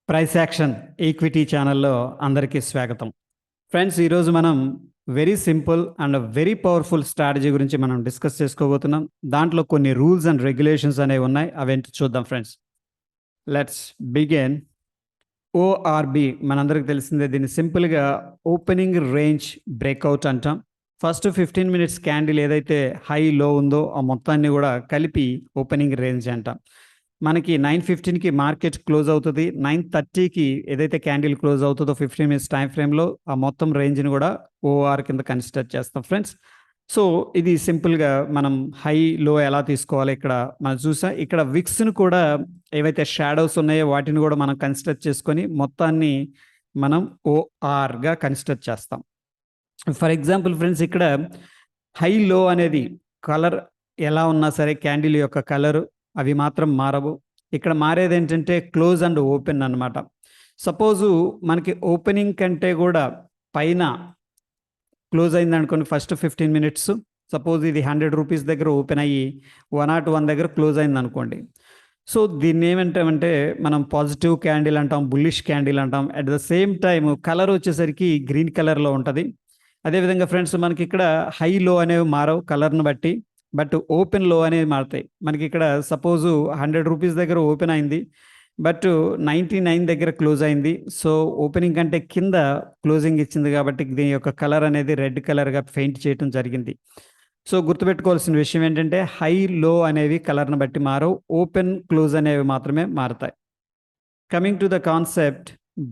Price action equity ఛానల్లో అందరికీ స్వాగతం. ఫ్రెండ్స్, ఈరోజు మనం very simple and very powerful strategy గురించి మనం డిస్కస్ చేసుకోబోతున్నాం. దాంట్లో కొన్ని రూల్స్ అండ్ రెగ్యులేషన్స్ అనేవి ఉన్నాయి, అవేంటి చూద్దాం ఫ్రెండ్స్. Let's begin. ఓఆర్బి మనందరికి తెలిసిందే. దీన్ని సింపుల్గా ఓపెనింగ్ రేంజ్ బ్రేక్అవుట్ అంటాం. ఫస్ట్ 15 మినిట్స్ క్యాండిల్ ఏదైతే హై లో ఉందో ఆ మొత్తాన్ని కూడా కలిపి ఓపెనింగ్ రేంజ్ అంటాం. మనకి 9:15కి మార్కెట్ క్లోజ్ అవుతుంది. 9:30కి ఏదైతే క్యాండిల్ క్లోజ్ అవుతుందో 15 మినిట్స్ టైం ఫ్రేమ్లో ఆ మొత్తం రేంజ్ని కూడా ఓఆర్ కింద కన్సిడర్ చేస్తాం ఫ్రెండ్స్. సో ఇది సింపుల్గా మనం హై లో ఎలా తీసుకోవాలి ఇక్కడ మనం చూసా. ఇక్కడ విక్స్ను కూడా ఏవైతే షాడోస్ ఉన్నాయో వాటిని కూడా మనం కన్సిడర్ చేసుకొని మొత్తాన్ని మనం ఓఆర్గా కన్సిడర్ చేస్తాం. ఫర్ ఎగ్జాంపుల్ ఫ్రెండ్స్, ఇక్కడ హై లో అనేది కలర్ ఎలా ఉన్నా సరే క్యాండిల్ యొక్క కలరు అవి మాత్రం మారవు. ఇక్కడ మారేది ఏంటంటే క్లోజ్ అండ్ ఓపెన్ అనమాట. సపోజు మనకి ఓపెనింగ్ కంటే కూడా పైన క్లోజ్ అయింది అనుకోండి. ఫస్ట్ 15 మినిట్స్ సపోజ్ ఇది 100 రూపీస్ దగ్గర ఓపెన్ అయ్యి 101 దగ్గర క్లోజ్ అయింది అనుకోండి. సో దీన్ని ఏమంటామంటే మనం పాజిటివ్ క్యాండిల్ అంటాం, బుల్లిష్ క్యాండిల్ అంటాం. At the same time colour వచ్చేసరికి గ్రీన్ కలర్లో ఉంటుంది. అదేవిధంగా ఫ్రెండ్స్, మనకి ఇక్కడ హై లో అనేవి మారవు కలర్ని బట్టి, బట్ ఓపెన్ లో అనేది మారుతాయి. మనకి ఇక్కడ సపోజు 100 రూపీస్ దగ్గర ఓపెన్ అయింది, బట్ 99 దగ్గర క్లోజ్ అయింది. సో ఓపెనింగ్ కంటే కింద క్లోజింగ్ ఇచ్చింది కాబట్టి దీని యొక్క కలర్ అనేది రెడ్ కలర్గా పెయింట్ చేయడం జరిగింది. సో గుర్తుపెట్టుకోవాల్సిన విషయం ఏంటంటే హై లో అనేవి కలర్ని బట్టి మారవు, ఓపెన్ క్లోజ్ అనేవి మాత్రమే మారుతాయి. Coming to the concept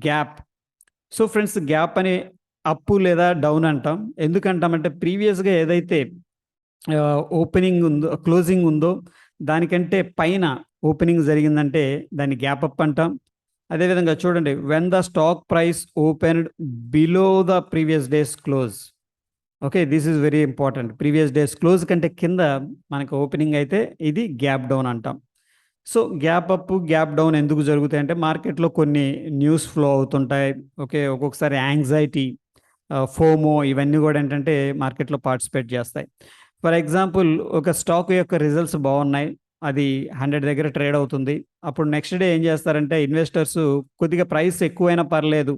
gap. So friends, gap అనే అప్ లేదా డౌన్ అంటాం. ఎందుకంటామంటే ప్రీవియస్గా ఏదైతే ఓపెనింగ్ ఉందో క్లోజింగ్ ఉందో దానికంటే పైన ఓపెనింగ్ జరిగిందంటే దాన్ని గ్యాప్ అప్ అంటాం. అదేవిధంగా చూడండి, when the stock price opened below the previous days close. Okay, this is very important. Previous days close కంటే కింద మనకు ఓపెనింగ్ అయితే ఇది గ్యాప్ డౌన్ అంటాం. So gap up gap down ఎందుకు జరుగుతాయి అంటే మార్కెట్లో కొన్ని న్యూస్ ఫ్లో అవుతుంటాయి. ఓకే, ఒక్కొక్కసారి యాంగ్జైటీ, ఫోమో ఇవన్నీ కూడా ఏంటంటే మార్కెట్లో పార్టిసిపేట్ చేస్తాయి. ఫర్ ఎగ్జాంపుల్, ఒక స్టాక్ యొక్క రిజల్ట్స్ బాగున్నాయి, అది 100 దగ్గర ట్రేడ్ అవుతుంది. అప్పుడు నెక్స్ట్ డే ఏం చేస్తారంటే ఇన్వెస్టర్స్ కొద్దిగా ప్రైస్ ఎక్కువైనా పర్లేదు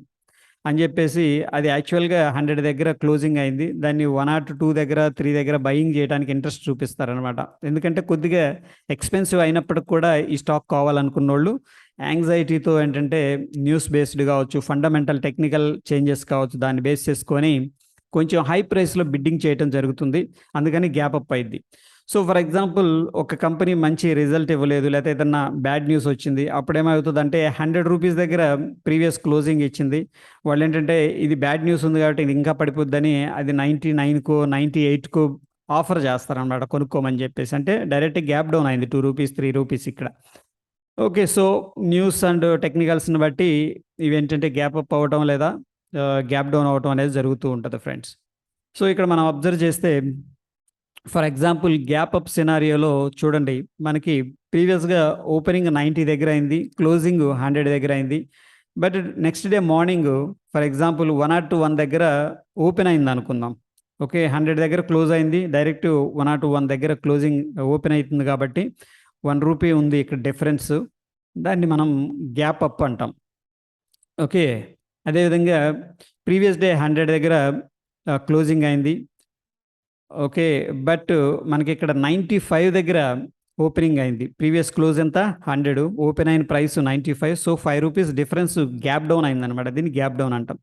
అని చెప్పేసి అది యాక్చువల్గా 100 దగ్గర క్లోజింగ్ అయింది, దాన్ని 102 దగ్గర 3 దగ్గర బయింగ్ చేయడానికి ఇంట్రెస్ట్ చూపిస్తారనమాట. ఎందుకంటే కొద్దిగా ఎక్స్పెన్సివ్ అయినప్పటికి కూడా ఈ స్టాక్ కావాలనుకున్న వాళ్ళు యాంగ్జైటీతో ఏంటంటే న్యూస్ బేస్డ్ కావచ్చు, ఫండమెంటల్ టెక్నికల్ చేంజెస్ కావచ్చు, దాన్ని బేస్ చేసుకొని కొంచెం హై ప్రైస్లో బిడ్డింగ్ చేయడం జరుగుతుంది. అందుకని గ్యాప్ అప్ అయింది. సో ఫర్ ఎగ్జాంపుల్, ఒక కంపెనీ మంచి రిజల్ట్ ఇవ్వలేదు, లేకపోతే ఏదన్నా బ్యాడ్ న్యూస్ వచ్చింది, అప్పుడు ఏమవుతుంది అంటే 100 రూపీస్ దగ్గర ప్రీవియస్ క్లోజింగ్ ఇచ్చింది. వాళ్ళు ఏంటంటే ఇది బ్యాడ్ న్యూస్ ఉంది కాబట్టి ఇది ఇంకా పడిపోద్దని అది 99కో 98కో ఆఫర్ చేస్తారనమాట కొనుక్కోమని చెప్పేసి. అంటే డైరెక్ట్ గ్యాప్ డౌన్ అయింది 2 రూపీస్ 3 రూపీస్ ఇక్కడ. ఓకే, సో న్యూస్ అండ్ టెక్నికల్స్ని బట్టి ఇవి ఏంటంటే గ్యాప్ అప్ అవ్వటం లేదా గ్యాప్ డౌన్ అవ్వటం అనేది జరుగుతూ ఉంటుంది ఫ్రెండ్స్. సో ఇక్కడ మనం అబ్జర్వ్ చేస్తే ఫర్ ఎగ్జాంపుల్ గ్యాప్ అప్ సినారియోలో చూడండి, మనకి ప్రీవియస్గా ఓపెనింగ్ 90 దగ్గర అయింది, క్లోజింగ్ 100 దగ్గర అయింది. But next day morning for example 101 దగ్గర ఓపెన్ అయింది అనుకుందాం. ఓకే, 100 దగ్గర క్లోజ్ అయింది, డైరెక్ట్ 101 దగ్గర క్లోజింగ్ ఓపెన్ అవుతుంది కాబట్టి 1 రూపీ ఉంది ఇక్కడ డిఫరెన్స్, దాన్ని మనం గ్యాప్ అప్ అంటాం. ఓకే, అదేవిధంగా ప్రీవియస్ డే 100 దగ్గర క్లోజింగ్ అయింది. ఓకే, బట్ మనకి ఇక్కడ 95 దగ్గర ఓపెనింగ్ అయింది. ప్రీవియస్ క్లోజ్ ఎంత 100, ఓపెన్ అయిన price 95. So 5 rupees difference gap down అయిందనమాట. దీన్ని గ్యాప్ డౌన్ అంటాం.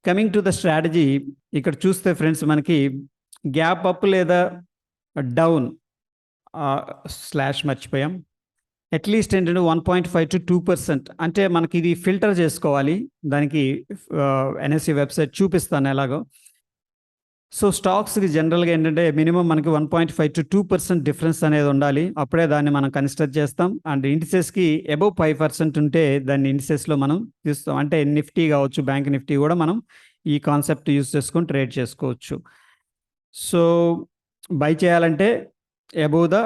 కమింగ్ టు ద స్ట్రాటజీ, ఇక్కడ చూస్తే ఫ్రెండ్స్ మనకి గ్యాప్ అప్ లేదా డౌన్ స్లాష్ మర్చిపోయాం, అట్లీస్ట్ ఏంటంటే 1.5 to 2%. అంటే మనకి ఇది ఫిల్టర్ చేసుకోవాలి. దానికి ఎన్ఎస్సి వెబ్సైట్ చూపిస్తాను ఎలాగో. సో స్టాక్స్కి జనరల్గా ఏంటంటే మినిమం మనకి 1.5 to 2% డిఫరెన్స్ అనేది ఉండాలి, అప్పుడే దాన్ని మనం కన్సిడర్ చేస్తాం. అండ్ ఇండిసెస్కి అబవ్ 5% ఉంటే దాన్ని ఇండిసెస్లో మనం తీస్తాం. అంటే నిఫ్టీ కావచ్చు, బ్యాంక్ నిఫ్టీ కూడా మనం ఈ కాన్సెప్ట్ యూజ్ చేసుకొని ట్రేడ్ చేసుకోవచ్చు. సో బై చేయాలంటే above the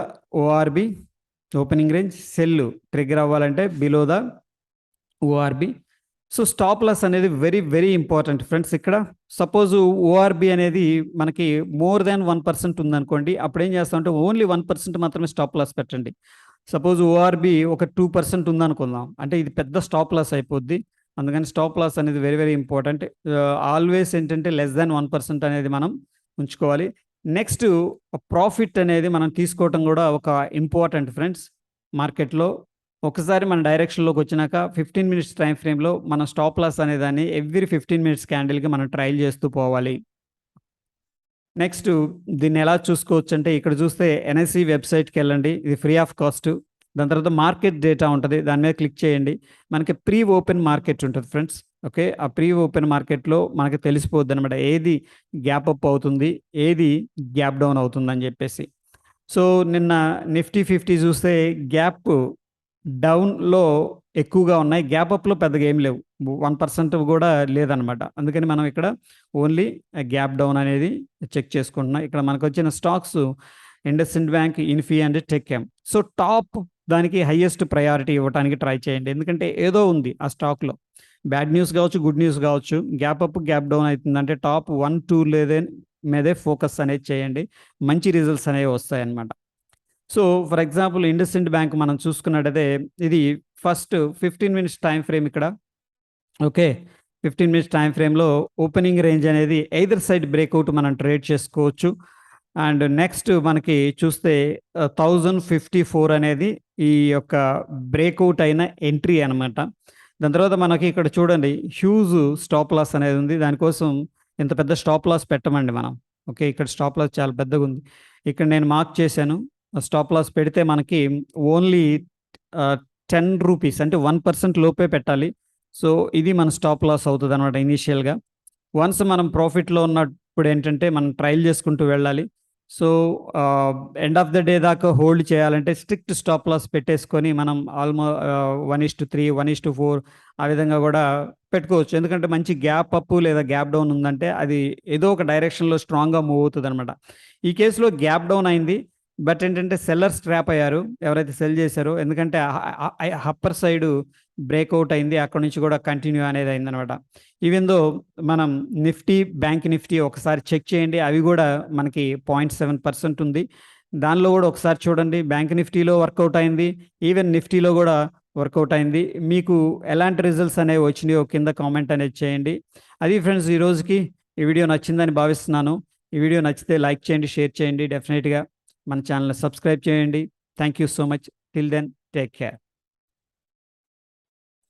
ORB opening range, sell trigger అవ్వాలంటే below the ORB. So stop loss అనేది వెరీ వెరీ ఇంపార్టెంట్ ఫ్రెండ్స్. ఇక్కడ సపోజ్ ఓఆర్బి అనేది మనకి మోర్ దాన్ 1% ఉందనుకోండి, అప్పుడు ఏం చేస్తామంటే ఓన్లీ 1% మాత్రమే స్టాప్ లాస్ పెట్టండి. సపోజ్ ఓఆర్బి ఒక 2% ఉందనుకుందాం, అంటే ఇది పెద్ద స్టాప్ లాస్ అయిపోద్ది. అందుకని స్టాప్ లాస్ అనేది వెరీ వెరీ ఇంపార్టెంట్. ఆల్వేస్ ఏంటంటే లెస్ దాన్ 1% అనేది మనం ఉంచుకోవాలి. నెక్స్ట్ ప్రాఫిట్ అనేది మనం తీసుకోవటం కూడా ఒక ఇంపార్టెంట్ ఫ్రెండ్స్. మార్కెట్లో ఒకసారి మన డైరెక్షన్లోకి వచ్చినాక 15 మినిట్స్ టైం ఫ్రేమ్లో మన స్టాప్ లాస్ అనేదాన్ని ఎవ్రీ 15 మినిట్స్ క్యాండిల్కి మనం ట్రయల్ చేస్తూ పోవాలి. నెక్స్ట్ దీన్ని ఎలా చూసుకోవచ్చు అంటే ఇక్కడ చూస్తే ఎన్ఎస్సి వెబ్సైట్కి వెళ్ళండి, ఇది ఫ్రీ ఆఫ్ కాస్ట్. దాని తర్వాత మార్కెట్ డేటా ఉంటుంది, దాని మీద క్లిక్ చేయండి. మనకి ప్రీ ఓపెన్ మార్కెట్ ఉంటుంది ఫ్రెండ్స్. ఓకే, ఆ ప్రీ ఓపెన్ మార్కెట్లో మనకి తెలిసిపోద్ది అనమాట ఏది గ్యాప్ అప్ అవుతుంది, ఏది గ్యాప్ డౌన్ అవుతుంది అని చెప్పేసి. సో నిన్న నిఫ్టీ 50 చూస్తే గ్యాప్ డౌన్లో ఎక్కువగా ఉన్నాయి, గ్యాప్ అప్లో పెద్దగా ఏం లేవు, 1% కూడా లేదనమాట. అందుకని మనం ఇక్కడ ఓన్లీ గ్యాప్ డౌన్ అనేది చెక్ చేసుకుంటున్నాం. ఇక్కడ మనకు వచ్చిన stocks IndusInd bank, Infy and TechM. So top దానికి హైయెస్ట్ ప్రయారిటీ ఇవ్వడానికి ట్రై చేయండి, ఎందుకంటే ఏదో ఉంది ఆ స్టాక్లో. బ్యాడ్ న్యూస్ కావచ్చు, గుడ్ న్యూస్ కావచ్చు, గ్యాప్ అప్ గ్యాప్ డౌన్ అవుతుందంటే టాప్ 1-2 మీదే ఫోకస్ అనేది చేయండి, మంచి రిజల్ట్స్ అనేవి వస్తాయన్నమాట. So for example IndusInd bank మనం చూసుకున్నట్టయితే ఇది ఫస్ట్ 15 మినిట్స్ టైం ఫ్రేమ్ ఇక్కడ. ఓకే, 15 మినిట్స్ టైం ఫ్రేమ్లో ఓపెనింగ్ రేంజ్ అనేది ఎయిదర్ సైడ్ బ్రేక్అవుట్ మనం ట్రేడ్ చేసుకోవచ్చు. అండ్ నెక్స్ట్ మనకి చూస్తే 1054 అనేది ఈ యొక్క బ్రేక్అవుట్ అయిన ఎంట్రీ అనమాట. దాని తర్వాత మనకి ఇక్కడ చూడండి హ్యూజ్ స్టాప్ లాస్ అనేది ఉంది, దానికోసం ఇంత పెద్ద స్టాప్ లాస్ పెట్టమండి మనం. ఓకే, ఇక్కడ స్టాప్ లాస్ చాలా పెద్దగా ఉంది, ఇక్కడ నేను మార్క్ చేశాను. స్టాప్ లాస్ పెడితే మనకి ఓన్లీ 10 రూపీస్ అంటే 1% లోపే పెట్టాలి. సో ఇది మన స్టాప్ లాస్ అవుతుంది అనమాట ఇనీషియల్గా. వన్స్ మనం ప్రాఫిట్లో ఉన్నప్పుడు ఏంటంటే మనం ట్రయల్ చేసుకుంటూ వెళ్ళాలి. So end of the day దాకా హోల్డ్ చేయాలంటే స్ట్రిక్ట్ స్టాప్ లాస్ పెట్టేసుకొని మనం 1:3, 1:4 ఆ విధంగా కూడా పెట్టుకోవచ్చు. ఎందుకంటే మంచి గ్యాప్ అప్ లేదా గ్యాప్ డౌన్ ఉందంటే అది ఏదో ఒక డైరెక్షన్లో స్ట్రాంగ్గా మూవ్ అవుతుంది అనమాట. ఈ కేసులో గ్యాప్ డౌన్ అయింది, బట్ ఏంటంటే సెల్లర్స్ ట్రాప్ అయ్యారు ఎవరైతే సెల్ చేశారో, ఎందుకంటే అప్పర్ సైడ్ బ్రేక్అవుట్ అయింది, అక్కడ నుంచి కూడా కంటిన్యూ అనేది అయిందనమాట. ఈవెన్ దో మనం నిఫ్టీ, బ్యాంక్ నిఫ్టీ ఒకసారి చెక్ చేయండి, అవి కూడా మనకి 0.7% ఉంది. దానిలో కూడా ఒకసారి చూడండి, బ్యాంక్ నిఫ్టీలో వర్కౌట్ అయింది, ఈవెన్ నిఫ్టీలో కూడా వర్కౌట్ అయింది. మీకు ఎలాంటి రిజల్ట్స్ అనేవి వచ్చినాయో కింద కామెంట్ అనేది చేయండి. అది ఫ్రెండ్స్ ఈ రోజుకి. ఈ వీడియో నచ్చిందని భావిస్తున్నాను. ఈ వీడియో నచ్చితే లైక్ చేయండి, షేర్ చేయండి, డెఫినెట్గా మన ఛానల్ని సబ్స్క్రైబ్ చేయండి. Thank you so much. Till then, take care.